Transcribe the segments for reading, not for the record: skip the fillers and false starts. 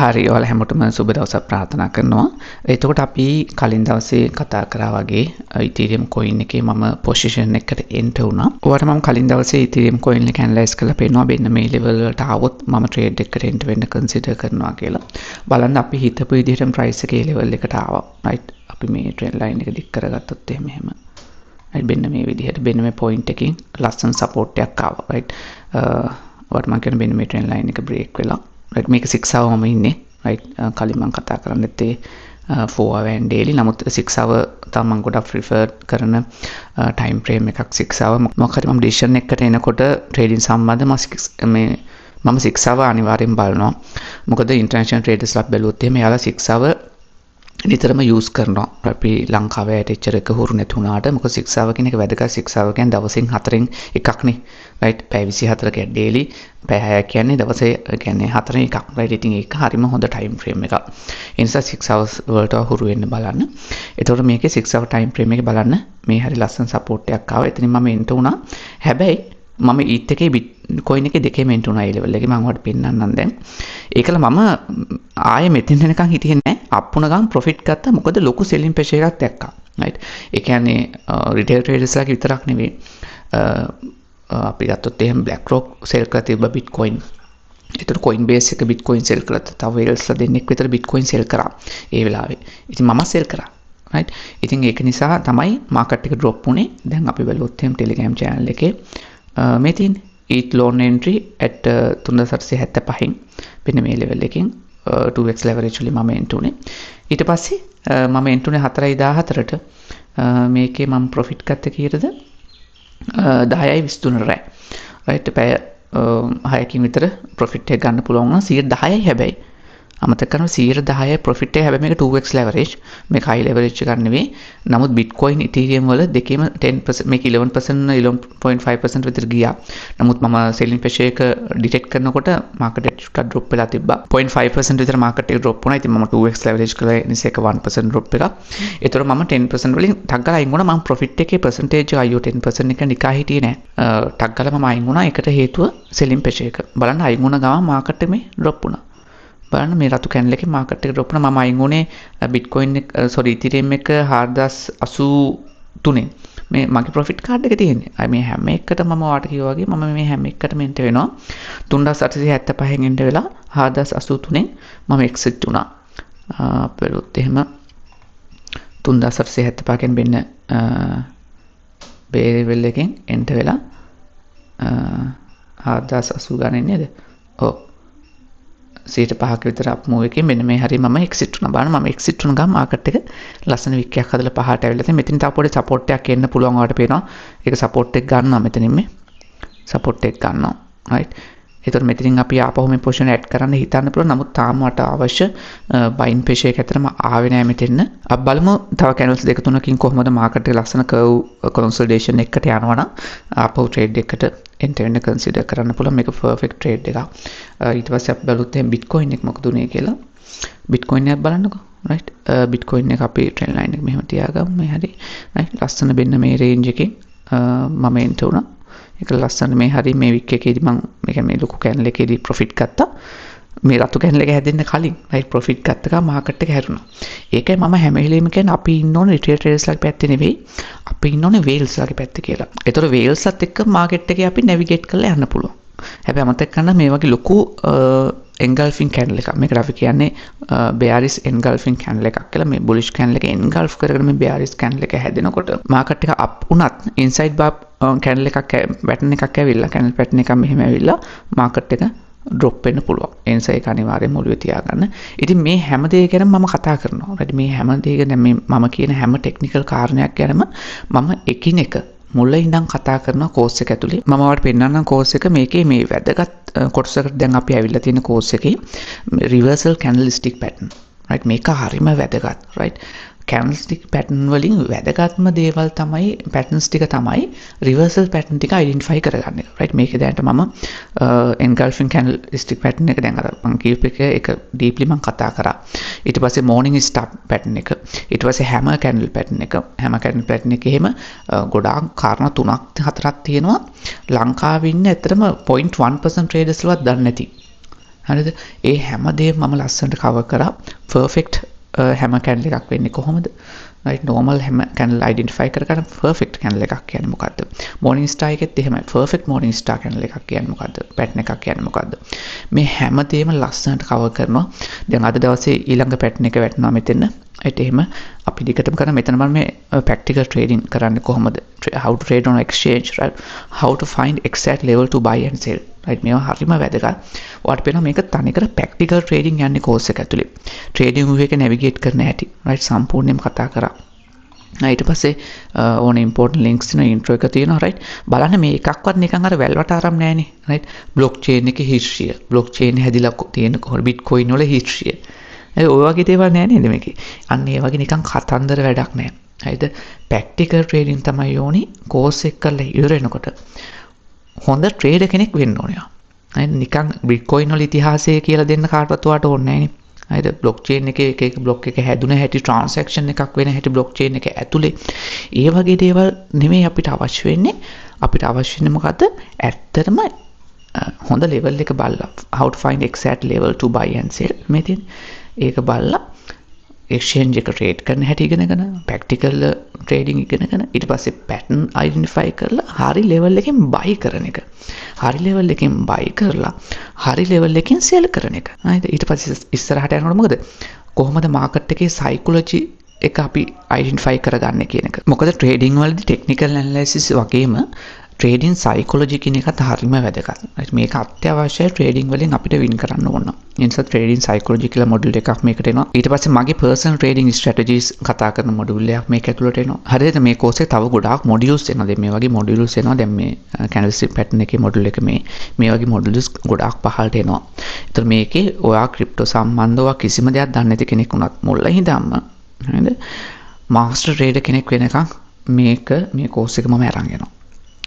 හරි ඔයාලා හැමෝටම සුබ දවසක් ප්‍රාර්ථනා කරනවා. එතකොට අපි කලින් දවසේ කතා කරා වගේ Ethereum coin එකේ මම position එකකට enter වුණා. ඔයාලට මම කලින් දවසේ Ethereum coin එක analyze කරලා පෙන්නනවා මෙන්න මේ level වලට આવොත් මම trade එකකට enter වෙන්න consider කරනවා කියලා. බලන්න අපි හිතපු විදිහටම price එකේ level එකට ආවා. right අපි මේ trend line එක දික් කරගත්තොත් එහෙම. right මෙන්න මේ විදිහට මෙන්න මේ point එකකින් ලස්සන support එකක් ආවා. right ඔයාලට මම කියන මෙන්න මේ trend line එක break වෙලා right මේක 6 hour මම ඉන්නේ right කලින් මම කතා කරන්නත් ඒ 4 hour and daily නමුත් 6 hour තමයි මම ගොඩක් prefer කරන time frame එකක් 6 hour මොකක් හරි මම decision එකකට එනකොට trading සම්බන්ධ මම 6 hour අනිවාර්යෙන් බලනවා මොකද international traders ලා බැලුවොත් එහෙම යාලා 6 hour නිතරම use කරනවා අපි ලංකාවේ ඇටෙච්චර එක හුරු නැති වුණාට මොකද 6 hour කියන එක වැදගත් 6 hour කියන්නේ දවසින් 4න් එකක්නේ right පැය 24ක daily පැය 6 කියන්නේ දවසේ කියන්නේ 4න් එකක් right ඉතින් ඒක හරිම හොඳ time frame එකක් ඒ නිසා 6 hours වලට හුරු වෙන්න බලන්න එතකොට මේකේ 6 hour time frame එකේ බලන්න මේ හරි ලස්සන support එකක් ආවා එතනින් මම enter වුණා හැබැයි මම ඊත් එකේ bitcoin එකේ දෙකේම enter වුණා ඒ level එකේ මම ඔයාලට පෙන්නන්නම් දැන් ඒකල මම ආයේ මෙතෙන් එනකන් හිටියේ නැහැ අප් වුණ ගමන් profit ගත්තා මොකද ලොකු selling pressure එකක් දැක්කා right ඒ කියන්නේ retail traders ලාගේ විතරක් නෙවෙයි අපි ගත්තොත් එහෙම BlackRock sell කරලා තිබ්බ bitcoin ඒතර Coinbase එක bitcoin sell කරලා තව whales දෙන්නෙක් විතර bitcoin sell කරා ඒ වෙලාවේ ඉතින් මම sell කරා right ඉතින් ඒක නිසා තමයි market එක drop වුනේ දැන් අපි බලුවොත් එහෙම Telegram channel එකේ මේ තියෙන ETH loan entry at 3775න් වෙන මේ level එකකින් 2x leverage වලින් මම enter උනේ ඊට පස්සේ මම enter උනේ 4:14ට මේකේ මම profit ගත්ත කීයටද 10යි 23 රෑ right පැය 6කින් විතර profit එක ගන්න පුළුවන් වුණා 10යි හැබැයි අමතක කරනවා 10% profit එක හැබැයි මේක 2x leverage මේක high leverage එකක් නෙවෙයි නමුත් bitcoin ethereum වල දෙකේම 10% මේක 11% 11.5% විතර ගියා නමුත් මම selling pressure එක detect කරනකොට market එක ටිකක් drop වෙලා තිබ්බා 0.5% විතර market එක drop වුණා ඉතින් මම 2x leverage කළා නිසා ඒක 1% drop එකක් ඒතර මම 10% වලින් ටක් ගාලා අයින් වුණා මම profit එකේ percentage අයියෝ 10% එක නිකා හිටියේ නෑ ටක් ගාලා මම අයින් වුණා ඒකට හේතුව selling pressure එක බලන්න අයින් වුණ ගමන් market එක මේ drop වුණා බලන්න මේ රතු කැන්ඩල් එකේ මාකට් එක ඩ්‍රොප් වුණා මම අයින් වුණේ bitcoin එක ethereum එක 4083 මේ මගේ profit card එක තියෙන්නේ මේ හැම එකකටම මම ඔයාලට කිව්වා වගේ මම මේ හැම එකකටම එන්ටර් වෙනවා 3875න් එන්ටර් වෙලා 4083න් මම exit වුණා අපලොත් එහෙම 3875න් වෙන්න බේ level එකෙන් එන්ටර් වෙලා 4080 ගන්න නේද ඔව් 5ක විතර අප් මූව් එකේ මෙන්න මේ හරිය මම එක්සිට් වුණා. බලන්න මම එක්සිට් වුණ ගමන් මාකට් එක ලස්සන වික් එකක් හදලා පහට ඇවිල්ලා තියෙන. මෙතන තව පොඩි සපෝට් එකක් එන්න පුළුවන් ඔයාලට පේනවා. ඒක සපෝට් එක ගන්නවා මෙතනින් මේ. සපෝට් එක ගන්නවා. right. ඒතර මෙතනින් අපි ආපහු මේ පොසිෂන් ඇඩ් කරන්න හිතන්න පුළුවන්. නමුත් තාම මට අවශ්‍ය බයින් පේෂ් එක ඇතරම ආවේ නැහැ මෙතෙන්න. අපි බලමු තව කැන්ඩල්ස් දෙක තුනකින් කොහොමද මාකට් එක ලස්සන කර්ව් කන්සල්ටේෂන් එකකට යනවා නම් ආපහු ට්‍රේඩ් එකකට එන්ටර් වෙන්න කන්සිඩර් කරන්න පුළුවන්. මේක පර්ෆෙක්ට් ට්‍රේඩ් එකක්. ඊට පස්සේ අපි බලුත් එහෙනම් bitcoin එක මොකද උනේ කියලා. bitcoin එක බලන්නකෝ. right. bitcoin එක අපි ට්‍රෙන්ඩ් ලයින් එක මෙහෙම තියාගමු. මේ හරි. right. ලස්සන වෙන්න මේ රේන්ජ් එකේ මම එන්ටර් වුණා. ඒක ලස්සන මේ හරි මේ වික් එකේදී මම මේ ලොකු කැන්ඩල් එකේදී ප්‍රොෆිට් ගත්තා. මේ රතු කැන්ඩල් එක හැදෙන්න කලින් right ප්‍රොෆිට් ගත්ත ගමන් මාකට් එක හැරුණා. ඒකයි මම හැම වෙලෙම කියන්නේ අපි ඉන්න ඕනේ රිටේල් ට්‍රේඩර්ස් ලාගේ පැත්තේ නෙවෙයි. අපි ඉන්න ඕනේ වේල්ස් ලාගේ පැත්තේ කියලා. ඒතර වේල්ස්ත් එක්ක මාකට් එකේ අපි නැවිගේට් කරලා යන්න පුළුවන්. හැබැයි අමතක කරන්න මේ වගේ ලොකු engulfing candle එකක්. මේකට අපි කියන්නේ bearish engulfing candle එකක් කියලා. මේ bullish candle එක engulf කරගෙන මේ bearish candle එක හැදෙනකොට market එක up වුණත් inside bar candle එකක් pattern එකක් ඇවිල්ලා candle pattern එකක් මෙහෙම ඇවිල්ලා market එක drop වෙන්න පුළුවන්. ඒ නිසා ඒක අනිවාර්යයෙන්ම ඔළුවේ තියාගන්න. ඉතින් මේ හැම දෙයක් ගැන මම කතා කරනවා. right මේ හැම දෙයක් ගැන මේ මම කියන හැම ටෙක්නිකල් කාරණයක් ගැනම මම එකිනෙක මුල ඉඳන් කතා කරන කෝස් එක ඇතුලේ මම ඔයාලට පෙන්නන්නම් කෝස් එක මේකේ මේ වැදගත් කොටසකට දැන් අපි ඇවිල්ලා තියෙන කෝස් එකේ reversal candlestick pattern right මේක හරිම වැදගත් right candlestick pattern වලින් වැදගත්ම දේවල් තමයි patterns ටික තමයි reversal pattern ටික identify කරගන්න එක right මේකේ දැනට මම engulfing candlestick pattern එක දැන් අර මම කියපු එක deeply මම කතා කරා ඊට පස්සේ morning star pattern එක ඊට පස්සේ hammer candle pattern එක hammer candle pattern එකේ එහෙම ගොඩාක් කාරණා 3ක් 4ක් තියෙනවා ලංකාවේ ඉන්න ඇත්තටම 0.1% traders ලවත් දන්නේ නැති හරිද? ඒ හැමදේම මම ලස්සනට කවර් කරා. පර්ෆෙක්ට් හැම කැන්ඩල් එකක් වෙන්නේ කොහොමද? right normal හැම කැන්ඩල් identify කරගන්න perfect කැන්ඩල් එකක් කියන්නේ මොකද්ද? morning star එකෙත් එහෙමයි. perfect morning star කැන්ඩල් එකක් කියන්නේ මොකද්ද? pattern එකක් කියන්නේ මොකද්ද? මේ හැමදේම ලස්සනට කවර් කරනවා. දැන් අද දවසේ ඊළඟ pattern එක වැටෙනවා මෙතන. ඒත් එහෙම අපි දිගටම කරන මෙතන මම මේ practical trading කරන්නේ කොහොමද? how to trade on exchange, right? how to find exact level to buy and sell. right මේවා හරිම වැදගත්. ඔයාලට පේනවා මේක තනිකර practical trading යන්නේ course එක ඇතුලේ. trading view එක navigate කරන්න ඇති. right සම්පූර්ණයෙන්ම කතා කරා. ඊට පස්සේ ඕන important links තියෙන intro එක තියෙනවා right. බලන්න මේ එකක්වත් නිකන් අර වැල්වට ආරම් නෑනේ. right blockchain එකේ history, blockchain හැදිලා තියෙන කොහොමද bitcoin වල history. ඔය වගේ දේවල් නෑ නේද මේකේ. අන්න ඒ වගේ නිකන් කතන්දර වැඩක් නෑ. හරිද? practical trading තමයි ඕනි course එක කරලා ඉවර වෙනකොට. හොඳ ට්‍රේඩර් කෙනෙක් වෙන්න ඕනේ. හරිද? නිකන් bitcoin වල ඉතිහාසය කියලා දෙන්න කාටවත් ඔයාට ඕනේ නෑනේ. හරිද? blockchain එකේ එක block එක හැදුන හැටි transaction එකක් වෙන හැටි blockchain එක ඇතුලේ ඒ වගේ දේවල් නෙමෙයි අපිට අවශ්‍ය වෙන්නේ. අපිට අවශ්‍ය වෙන්නේ මොකද්ද? ඇත්තටම හොඳ level එක බලලා how to find exact level to buy and sell මේ තියෙන ඒක බලලා exchange එක trade කරන හැටි ඉගෙනගෙන practical trading ඉගෙනගෙන ඊට පස්සේ pattern identify කරලා හරි level එකෙන් buy කරන එක. හරි level එකෙන් buy කරලා හරි level එකෙන් sell කරන එක. හරිද? ඊට පස්සේ ඉස්සරහට යනකොට මොකද? කොහොමද market එකේ psychology එක අපි identify කරගන්නේ කියන එක. මොකද trading වලදී technical analysis වගේම trading psychology කියන එකත් හරිම වැදගත්. මේක අත්‍යවශ්‍යයි trading වලින් අපිට win කරන්න ඕන. ඒ නිසා trading psychology කියලා module එකක් මේකට එනවා. ඊට පස්සේ මගේ personal trading strategies කතා කරන module එකක් මේක ඇතුළට එනවා. හරිද? මේ course එකේ තව ගොඩාක් modules එනවා. දැන් මේ වගේ modules එනවා. දැන් මේ candlestick pattern එකේ module එක මේ වගේ modules ගොඩාක් පහළට එනවා. ඒතර මේකේ ඔයා crypto සම්බන්ධව කිසිම දෙයක් දන්නේ නැති කෙනෙක් වුණත් මුලින් ඉඳන්ම හරිද? master trader කෙනෙක් වෙනකන් මේ course එක මම අරන් යනවා.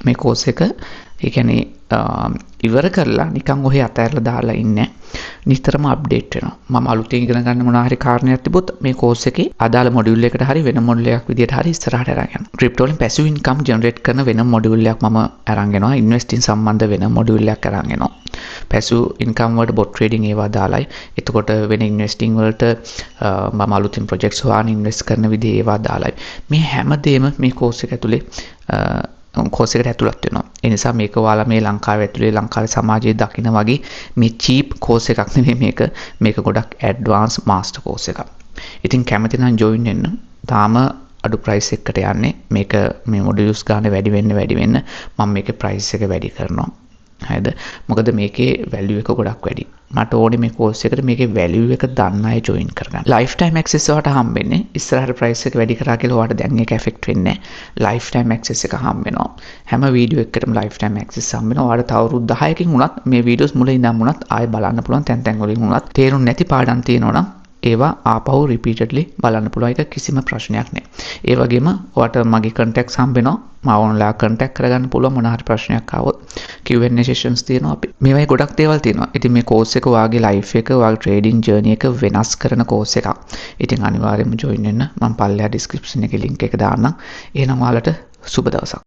මේ course එක ඒ කියන්නේ ඉවර කරලා නිකන් ඔහේ අතහැරලා දාලා ඉන්නේ නිතරම අප්ඩේට් වෙනවා. මම අලුතෙන් ඉගෙන ගන්න මොනවා හරි කාරණයක් තිබුත් මේ course එකේ අදාළ module එකකට හරි වෙන module එකක් විදියට හරි ඉස්සරහට අරන් යනවා. crypto වලින් passive income generate කරන වෙන module එකක් මම අරන් යනවා. investing සම්බන්ධ වෙන module එකක් අරන් යනවා. passive income වලට bot trading ඒවා දාලායි. එතකොට වෙන investing වලට මම අලුතෙන් projects හොයාගෙන invest කරන විදිහ ඒවා දාලායි. මේ හැමදේම මේ course එක ඇතුලේ course එකට ඇතුළත් වෙනවා. ඒ නිසා මේක ඔයාලා මේ ලංකාවේ ඇතුලේ ලංකාවේ සමාජයේ දකින්න වගේ මේ cheap course එකක් නෙමෙයි මේක ගොඩක් advanced master course එකක්. ඉතින් කැමති නම් join වෙන්න. තාම අඩු price එකකට යන්නේ. මේක මේ modules ගන්න වැඩි වෙන්න මම මේකේ price එක වැඩි කරනවා. හරිද? මොකද මේකේ value එක ගොඩක් වැඩි. මට ඕනේ මේ course එකට මේකේ value එක දන්න අය join කරගන්න. lifetime access වලට හම්බෙන්නේ ඉස්සරහට price එක වැඩි කරා කියලා ඔයාලට දැන් ඒක affect වෙන්නේ නැහැ. lifetime access එක හම්බ වෙනවා. හැම වීඩියෝ එකකටම lifetime access හම්බ වෙනවා. ඔයාලට තව අවුරුදු 10කින් වුණත් මේ videos මුලින් ඉඳන් වුණත් ආයෙ බලන්න පුළුවන් තැන් වලින් වුණත් තේරුම් නැති පාඩම් තියෙනවා නම් ඒවා ආපහු repeatedly බලන්න පුළුවන්. ඒක කිසිම ප්‍රශ්නයක් නෑ. ඒ වගේම ඔයාලට මගේ contacts හම්බ වෙනවා. මම online contact කරගන්න පුළුවන් මොන හරි ප්‍රශ්නයක් ආවොත් Q&A sessions තියෙනවා අපි. මේ වගේ ගොඩක් දේවල් තියෙනවා. ඉතින් මේ course එක ඔයාගේ life එක ඔයාගේ trading journey එක වෙනස් කරන course එකක්. ඉතින් අනිවාර්යයෙන්ම join වෙන්න. මම පල්ලෙහා description එකේ link එක දාන්නම්. එහෙනම් ඔයාලට සුබ දවසක්.